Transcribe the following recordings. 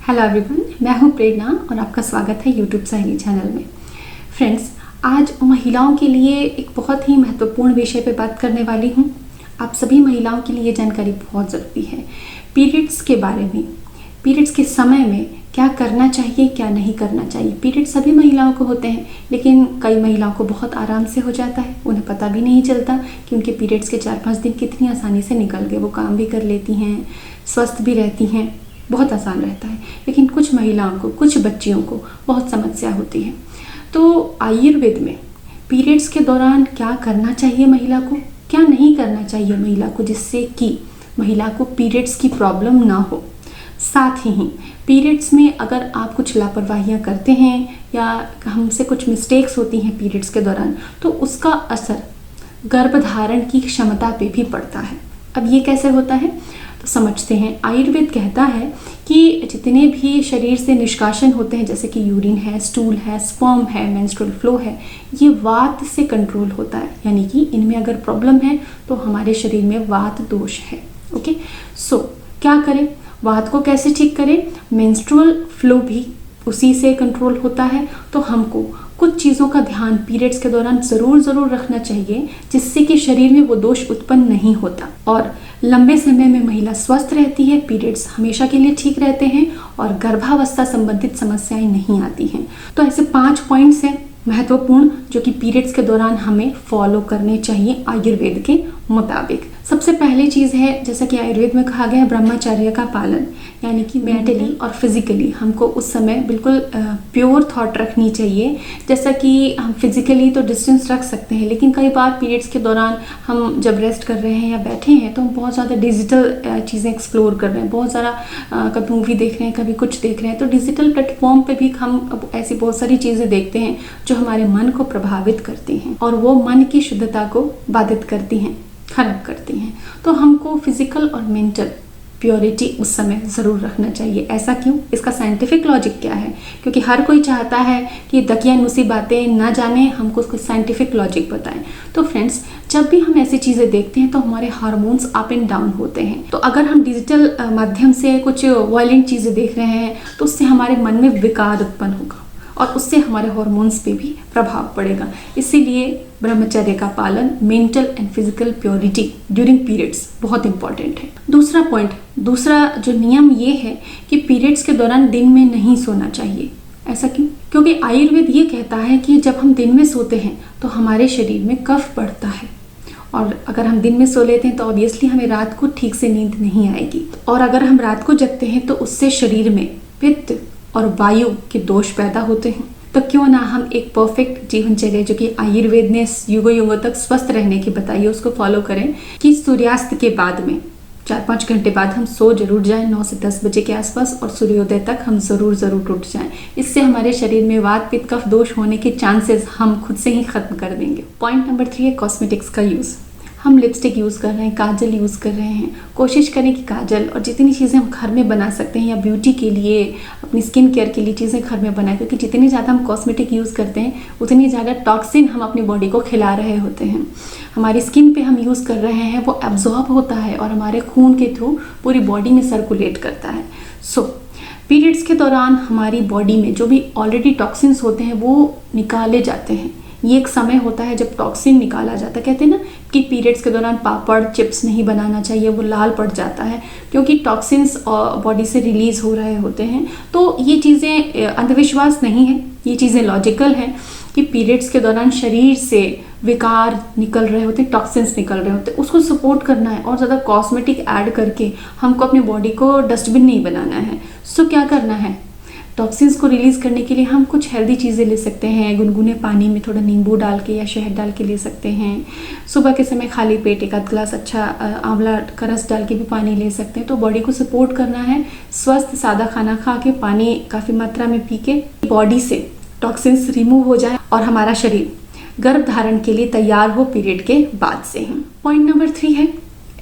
Hello everyone, मैं हूं प्रेरणा और आपका स्वागत है यूट्यूब सहेली चैनल में। फ्रेंड्स, आज महिलाओं के लिए एक बहुत ही महत्वपूर्ण विषय पे बात करने वाली हूं। आप सभी महिलाओं के लिए ये जानकारी बहुत ज़रूरी है। पीरियड्स के बारे में, पीरियड्स के समय में क्या करना चाहिए, क्या नहीं करना चाहिए। पीरियड्स सभी महिलाओं को होते हैं, लेकिन कई महिलाओं को बहुत आराम से हो जाता है। उन्हें पता भी नहीं चलता कि उनके पीरियड्स के 4-5 दिन कितनी आसानी से निकल गए। वो काम भी कर लेती हैं, स्वस्थ भी रहती हैं, बहुत आसान रहता है। लेकिन कुछ महिलाओं को, कुछ बच्चियों को बहुत समस्या होती है। तो आयुर्वेद में पीरियड्स के दौरान क्या करना चाहिए महिला को, क्या नहीं करना चाहिए महिला को, जिससे कि महिला को पीरियड्स की प्रॉब्लम ना हो। साथ ही पीरियड्स में अगर आप कुछ लापरवाहियां करते हैं या हमसे कुछ मिस्टेक्स होती हैं पीरियड्स के दौरान, तो उसका असर गर्भधारण की क्षमता पे भी पड़ता है। अब ये कैसे होता है तो समझते हैं। आयुर्वेद कहता है कि जितने भी शरीर से निष्कासन होते हैं, जैसे कि यूरिन है, स्टूल है, स्पर्म है, मेंस्ट्रुअल फ्लो है, ये वात से कंट्रोल होता है। यानी कि इनमें अगर प्रॉब्लम है तो हमारे शरीर में वात दोष है। ओके, सो क्या करें, वात को कैसे ठीक करें। मेंस्ट्रुअल फ्लो भी उसी से कंट्रोल होता है। तो हमको कुछ चीज़ों का ध्यान पीरियड्स के दौरान ज़रूर रखना चाहिए, जिससे कि शरीर में वो दोष उत्पन्न नहीं होता और लंबे समय में महिला स्वस्थ रहती है, पीरियड्स हमेशा के लिए ठीक रहते हैं और गर्भावस्था संबंधित समस्याएं नहीं आती हैं। तो ऐसे 5 पॉइंट्स हैं महत्वपूर्ण, जो कि पीरियड्स के दौरान हमें फॉलो करने चाहिए आयुर्वेद के मुताबिक। सबसे पहली चीज़ है, जैसा कि आयुर्वेद में कहा गया है, ब्रह्मचर्य का पालन। यानी कि मेंटली और फिजिकली हमको उस समय बिल्कुल प्योर थॉट रखनी चाहिए। जैसा कि हम फिजिकली तो डिस्टेंस रख सकते हैं, लेकिन कई बार पीरियड्स के दौरान हम जब रेस्ट कर रहे हैं या बैठे हैं तो हम बहुत ज़्यादा डिजिटल चीज़ें एक्सप्लोर कर रहे हैं, बहुत ज़्यादा कभी मूवी देख रहे हैं, कभी कुछ देख रहे हैं। तो डिजिटल प्लेटफॉर्म पे भी हम ऐसी बहुत सारी चीज़ें देखते हैं जो हमारे मन को प्रभावित करती हैं और वो मन की शुद्धता को बाधित करती हैं, खराब करती हैं। तो हमको फिजिकल और मेंटल प्योरिटी उस समय ज़रूर रखना चाहिए। ऐसा क्यों, इसका साइंटिफिक लॉजिक क्या है? क्योंकि हर कोई चाहता है कि दकियानुसी बातें ना जाने, हमको उसको साइंटिफिक लॉजिक बताएं। तो फ्रेंड्स, जब भी हम ऐसी चीज़ें देखते हैं तो हमारे हार्मोन्स अप एंड डाउन होते हैं। तो अगर हम डिजिटल माध्यम से कुछ वायलेंट चीज़ें देख रहे हैं तो उससे हमारे मन में विकार उत्पन्न होगा और उससे हमारे हार्मोन्स पे भी प्रभाव पड़ेगा। इसीलिए ब्रह्मचर्य का पालन, mental and physical purity during periods बहुत इंपॉर्टेंट है। दूसरा जो नियम ये है कि पीरियड्स के दौरान दिन में नहीं सोना चाहिए। ऐसा क्यों? क्योंकि आयुर्वेद ये कहता है कि जब हम दिन में सोते हैं तो हमारे शरीर में कफ बढ़ता है और अगर हम दिन में सो लेते हैं तो ऑब्वियसली हमें रात को ठीक से नींद नहीं आएगी। और अगर हम रात को जगते हैं तो उससे शरीर में पित्त और वायु के दोष पैदा होते हैं। तो क्यों ना हम एक परफेक्ट जीवनचर्या, जो कि आयुर्वेद ने युगों तक स्वस्थ रहने की बताई है, उसको फॉलो करें कि सूर्यास्त के बाद में 4-5 घंटे बाद हम सो जरूर जाएं, 9 से 10 बजे के आसपास, और सूर्योदय तक हम जरूर उठ जाएं। इससे हमारे शरीर में वात पित्त कफ दोष होने के चांसेस हम खुद से ही खत्म कर देंगे। पॉइंट नंबर 3 है कॉस्मेटिक्स का यूज़। हम लिपस्टिक यूज़ कर रहे हैं, काजल यूज़ कर रहे हैं, कोशिश करें कि काजल और जितनी चीज़ें हम घर में बना सकते हैं या ब्यूटी के लिए, अपनी स्किन केयर के लिए चीज़ें घर में बनाएं। क्योंकि जितनी ज़्यादा हम कॉस्मेटिक यूज़ करते हैं उतनी ज़्यादा टॉक्सिन हम अपनी बॉडी को खिला रहे होते हैं। हमारी स्किन पे हम यूज़ कर रहे हैं, वो एब्जॉर्ब होता है और हमारे खून के थ्रू पूरी बॉडी में सर्कुलेट करता है। सो पीरियड्स के दौरान हमारी बॉडी में जो भी ऑलरेडी टॉक्सिन्स होते हैं वो निकाले जाते हैं। ये एक समय होता है जब टॉक्सिन निकाला जाता है। कहते हैं ना कि पीरियड्स के दौरान पापड़ चिप्स नहीं बनाना चाहिए, वो लाल पड़ जाता है क्योंकि टॉक्सिन्स बॉडी से रिलीज हो रहे होते हैं। तो ये चीज़ें अंधविश्वास नहीं है, ये चीज़ें लॉजिकल हैं कि पीरियड्स के दौरान शरीर से विकार निकल रहे होते हैं, टॉक्सिन्स निकल रहे होते हैं, उसको सपोर्ट करना है और ज़्यादा कॉस्मेटिक ऐड करके हमको अपनी बॉडी को डस्टबिन नहीं बनाना है। सो क्या करना है, टॉक्सिन्स को रिलीज करने के लिए हम कुछ हेल्दी चीज़ें ले सकते हैं। गुनगुने पानी में थोड़ा नींबू डाल के या शहद डाल के ले सकते हैं। सुबह के समय खाली पेट 1 आध ग्लास अच्छा आंवला का रस डाल के भी पानी ले सकते हैं। तो बॉडी को सपोर्ट करना है, स्वस्थ सादा खाना खा के, पानी काफ़ी मात्रा में पी के बॉडी से टॉक्सिन्स रिमूव हो जाए और हमारा शरीर गर्भ धारण के लिए तैयार हो पीरियड के बाद से ही। पॉइंट नंबर 3 है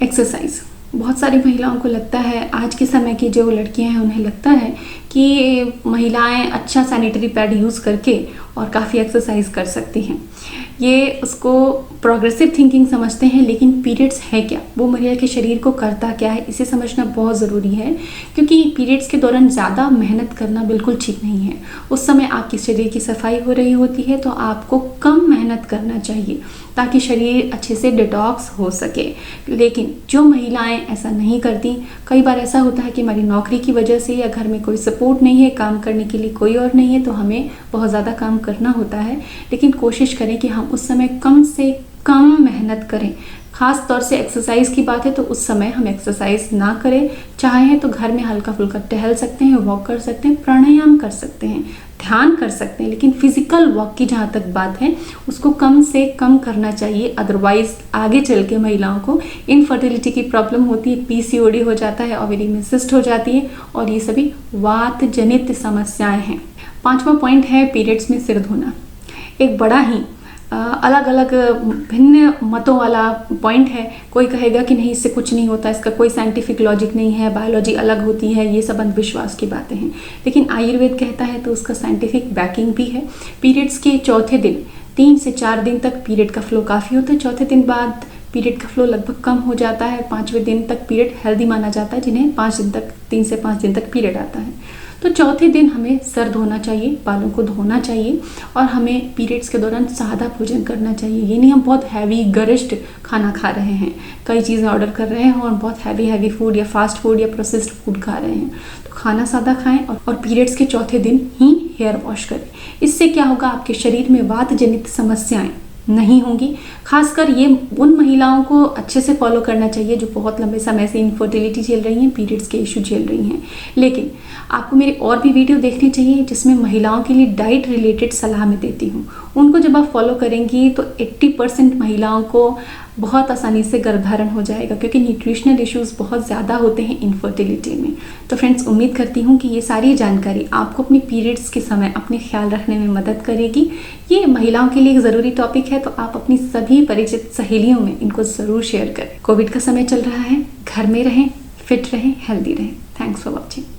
एक्सरसाइज। बहुत सारी महिलाओं को लगता है, आज के समय की जो लड़कियां हैं उन्हें लगता है कि महिलाएं अच्छा सैनिटरी पैड यूज़ करके और काफ़ी एक्सरसाइज कर सकती हैं। ये उसको प्रोग्रेसिव थिंकिंग समझते हैं, लेकिन पीरियड्स है क्या, वो महिला के शरीर को करता क्या है, इसे समझना बहुत ज़रूरी है। क्योंकि पीरियड्स के दौरान ज़्यादा मेहनत करना बिल्कुल ठीक नहीं है। उस समय आपके शरीर की सफाई हो रही होती है, तो आपको कम मेहनत करना चाहिए ताकि शरीर अच्छे से डिटॉक्स हो सके। लेकिन जो महिलाएं ऐसा नहीं करती, कई बार ऐसा होता है कि हमारी नौकरी की वजह से या घर में कोई सपोर्ट नहीं है, काम करने के लिए कोई और नहीं है, तो हमें बहुत ज़्यादा काम करना होता है। लेकिन कोशिश करें कि हम उस समय कम से कम मेहनत करें। खास तौर से एक्सरसाइज की बात है तो उस समय हम एक्सरसाइज ना करें। चाहें तो घर में हल्का फुल्का टहल सकते हैं, वॉक कर सकते हैं, प्राणायाम कर सकते हैं, ध्यान कर सकते हैं, लेकिन फिजिकल वॉक की जहाँ तक बात है उसको कम से कम करना चाहिए। अदरवाइज आगे चल के महिलाओं को इनफर्टिलिटी की प्रॉब्लम होती है, पीसीओडी हो जाता है, ओवरी में सिस्ट हो जाती है, और ये सभी वात जनित समस्याएं हैं। 5वां पॉइंट है पीरियड्स में सिर धोना। एक बड़ा ही अलग अलग भिन्न मतों वाला पॉइंट है। कोई कहेगा कि नहीं, इससे कुछ नहीं होता, इसका कोई साइंटिफिक लॉजिक नहीं है, बायोलॉजी अलग होती है, ये सब अंधविश्वास की बातें हैं। लेकिन आयुर्वेद कहता है तो उसका साइंटिफिक बैकिंग भी है। पीरियड्स के चौथे दिन 3 से 4 दिन तक पीरियड का फ्लो काफ़ी होता है। चौथे दिन बाद पीरियड का फ्लो लगभग कम हो जाता है। 5वें दिन तक पीरियड हेल्दी माना जाता है, जिन्हें 3 से 5 दिन तक पीरियड आता है। तो चौथे दिन हमें सर धोना चाहिए, बालों को धोना चाहिए, और हमें पीरियड्स के दौरान सादा भोजन करना चाहिए। ये नहीं हम बहुत हैवी गरिष्ठ खाना खा रहे हैं, कई चीज़ें ऑर्डर कर रहे हैं और बहुत हैवी फूड या फास्ट फूड या प्रोसेस्ड फूड खा रहे हैं। तो खाना सादा खाएं और पीरियड्स के चौथे दिन ही हेयर वॉश करें। इससे क्या होगा, आपके शरीर में वात जनित समस्याएं नहीं होंगी। खासकर ये उन महिलाओं को अच्छे से फॉलो करना चाहिए जो बहुत लंबे समय से इनफर्टिलिटी झेल रही हैं, पीरियड्स के इशू झेल रही हैं। लेकिन आपको मेरी और भी वीडियो देखनी चाहिए जिसमें महिलाओं के लिए डाइट रिलेटेड सलाह मैं देती हूँ। उनको जब आप फॉलो करेंगी तो 80% महिलाओं को बहुत आसानी से गर्भधारण हो जाएगा, क्योंकि न्यूट्रिशनल इश्यूज बहुत ज़्यादा होते हैं इनफर्टिलिटी में। तो फ्रेंड्स, उम्मीद करती हूँ कि ये सारी जानकारी आपको अपनी पीरियड्स के समय अपने ख्याल रखने में मदद करेगी। ये महिलाओं के लिए एक ज़रूरी टॉपिक है, तो आप अपनी सभी परिचित सहेलियों में इनको ज़रूर शेयर करें। कोविड का समय चल रहा है, घर में रहें, फिट रहें, हेल्दी रहें। Thanks for watching.